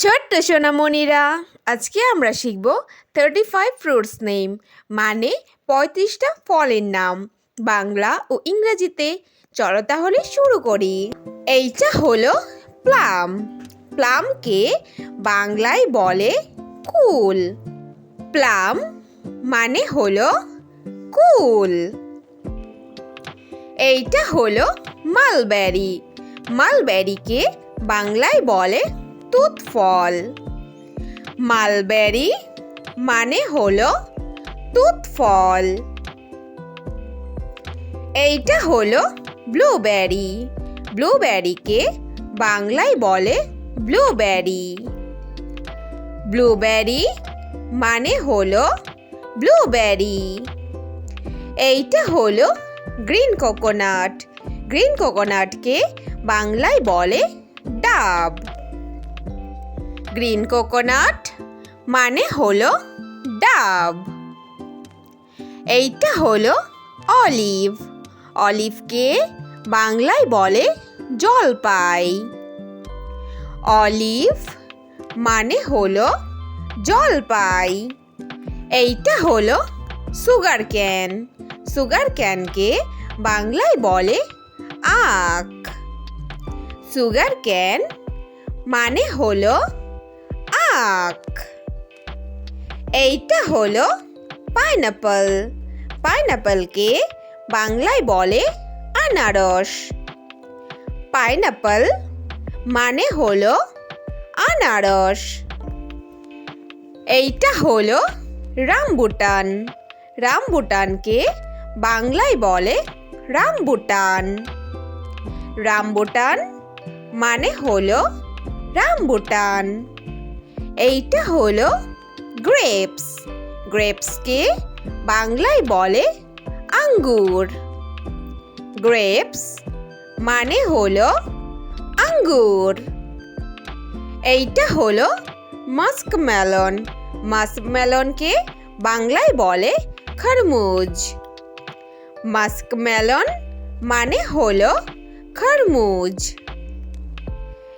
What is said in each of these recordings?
ছোট্ট সোনামণিরা, আজকে আমরা শিখব 35 ফ্রুটস নেম, মানে 35টা ফলের নাম, বাংলা ও ইংরেজিতে। চলো তাহলে শুরু করি। এইটা হলো প্লাম। প্লামকে বাংলায় বলে কুল। প্লাম মানে হলো কুল। এইটা হলো মালবেরি। মালবেরিকে বাংলায় বলে তুত ফল। মালবেরি মানে হলো তুত ফল। এইটা হলো ব্লুবেরি। ব্লুবেরিকে বাংলায় বলে ব্লুবেরি। ব্লুবেরি মানে হলো ব্লুবেরি। এইটা হলো গ্রিন কোকোনাট। গ্রিন কোকোনাটকে বাংলায় বলে ডাব। গ্রিন কোকোনাট মানে হলো ডাব। এইটা হলো অলিভ। অলিভকে বাংলায় বলে জলপাই। অলিভ মানে হলো জলপাই। এইটা হলো সুগার ক্যান। সুগার ক্যানকে বাংলায় বলে আখ। সুগার ক্যান মানে হলো আখ। এইটা হলো পাইনাপল। পাইনাপলকে বাংলায় বলে আনারস। পাইনাপল মানে হলো আনারস। এইটা হলো রামবুটান। রামবুটানকে বাংলায় বলে রামবুটান। রামবুটান মানে হলো রামবুটান। এইটা হলো গ্রেপস। গ্রেপসকে বাংলায় বলে আঙ্গুর। গ্রেপস মানে হলো আঙ্গুর। এইটা হলো মাস্কমেলন। মাস্কমেলনকে বাংলায় বলে খরমুজ। মাস্কমেলন মানে হলো খরমুজ।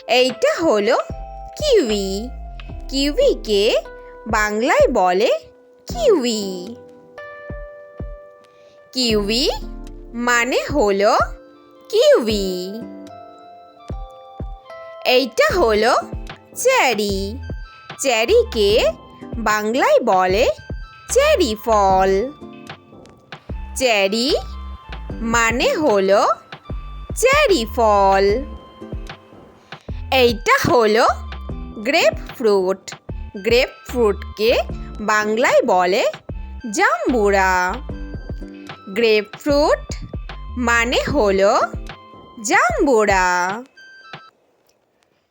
এইটা হলো কিউই। কিউইকে বাংলায় বলে কিউই। কিউই মানে হলো কিউই। এইটা হলো চেরি। চেরিকে বাংলায় বলে চেরি ফল। চেরি মানে হলো চেরি ফল। এইটা হলো গ্রেপ ফ্রুট। গ্রেপ ফ্রুটকে বাংলায় বলে জাম্বুরা। গ্রেপ ফ্রুট মানে হলো জাম্বুরা।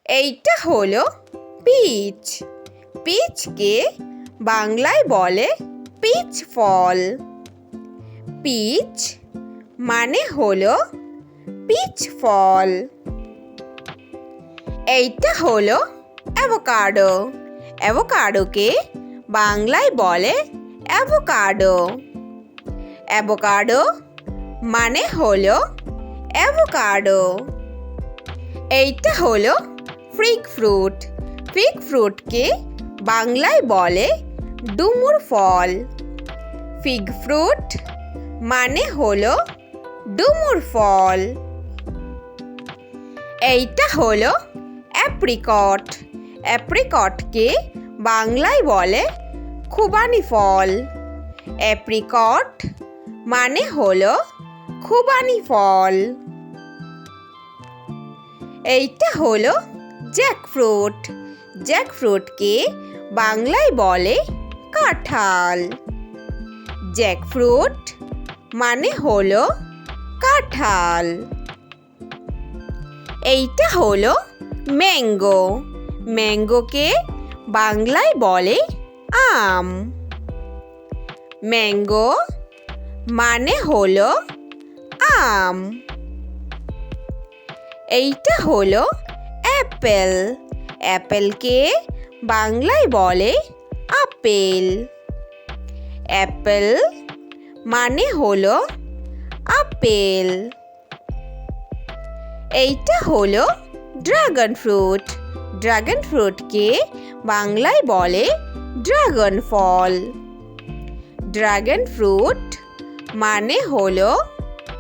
এইটা হলো পিচ। পিচকে বাংলায় বলে পিচ ফল। পিচ মানে হলো পিচ ফল। এইটা হলো অ্যাভোকাডো। অ্যাভোকাডোকে বাংলায় বলে অ্যাভোকাডো। অ্যাভোকাডো মানে হলো অ্যাভোকাডো। এইটা হলো ফিগ ফ্রুট। ফিগ ফ্রুটকে বাংলায় বলে ডুমুর ফল। ফিগ ফ্রুট মানে হলো ডুমুর ফল। এইটা হলো অ্যাপ্রিকট। অ্যাপ্রিকটকে বাংলায় বলে খুবানি ফল। অ্যাপ্রিকট মানে হলো খুবানি ফল। এইটা হলো জ্যাকফ্রুট। জ্যাকফ্রুটকে বাংলায় বলে কাঁঠাল। জ্যাকফ্রুট মানে হলো কাঁঠাল। এইটা হলো ম্যাঙ্গো। ম্যাঙ্গোকে বাংলায় বলে আম। ম্যাঙ্গো মানে হলো আম। এইটা হলো অ্যাপেল। অ্যাপেলকে বাংলায় বলে আপেল। অ্যাপেল মানে হলো আপেল। এইটা হলো ড্রাগন ফ্রুট। ড্রাগন ফ্রুটকে বাংলায় বলে ড্রাগন ফল। ড্রাগন ফ্রুট মানে হলো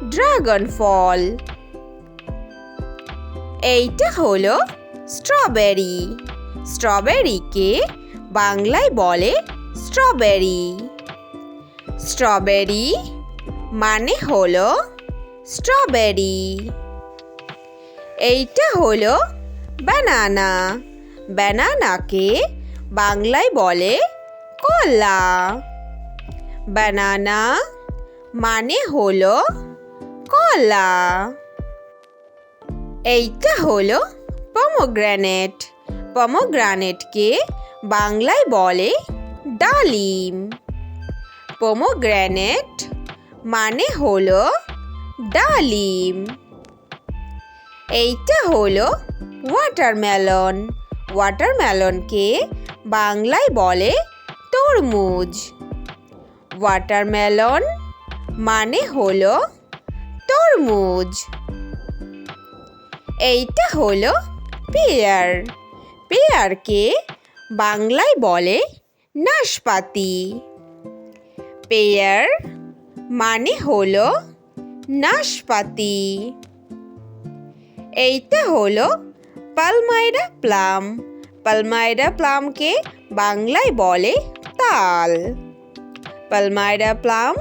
ড্রাগন ফল। এইটা হলো স্ট্রবেরি। স্ট্রবেরিকে বাংলায় বলে স্ট্রবেরি। স্ট্রবেরি মানে হলো স্ট্রবেরি। এইটা হলো ব্যানানা। ব্যানানাকে বাংলায় বলে কলা। ব্যানানা মানে হলো কলা। এইটা হলো পমোগ্রানেট। পমোগ্রানেটকে বাংলায় বলে ডালিম। পমোগ্রানেট মানে হলো ডালিম। এইটা হলো ওয়াটারমেলন। ওয়াটারমেলনকে বাংলায় বলে তরমুজ। ওয়াটারমেলন মানে হলো তরমুজ। এইটা হলো পেয়ার। পেয়ারকে বাংলায় বলে নাশপাতি। পেয়ার মানে হলো নাশপাতি। এইটা হলো পালমাইরা প্লাম। পালমাইরা প্লামকে বাংলায় বলে তাল। পালমাইরা প্লাম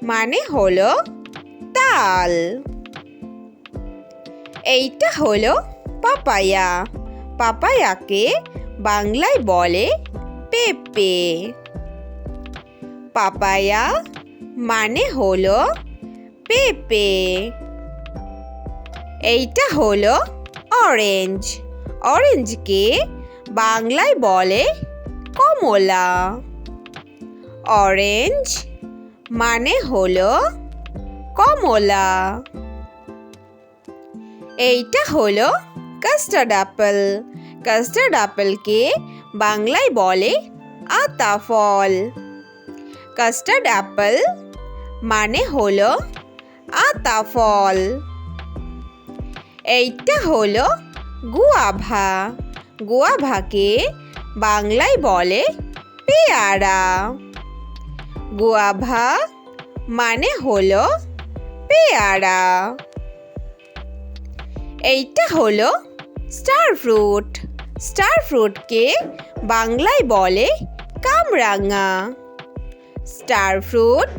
মানে হলো তাল। এইটা হলো পাপায়া। পাপায়াকে বাংলায় বলে পেঁপে। পাপায়া মানে হলো পেঁপে। এইটা হলো অরেঞ্জ। অরেঞ্জকে বাংলায় বলে কমলা। অরেঞ্জ মানে হলো কমলা। এইটা হলো কাস্টার্ড অ্যাপেল। কাস্টার্ড অ্যাপেলকে বাংলায় বলে আতা ফল। কাস্টার্ড অ্যাপেল মানে হলো আতা ফল। এইটা হলো গুয়াভা। গুয়াভাকে বাংলায় বলে পেয়ারা। গুয়াভা মানে হলো পেয়ারা। এইটা হলো স্টার ফ্রুট। স্টার ফ্রুটকে বাংলায় বলে কামরাঙা। স্টার ফ্রুট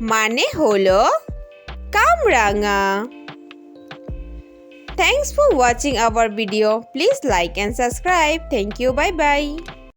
মানে হলো কামরাঙা। Thanks for watching our video. Please like and subscribe. Thank you. Bye bye.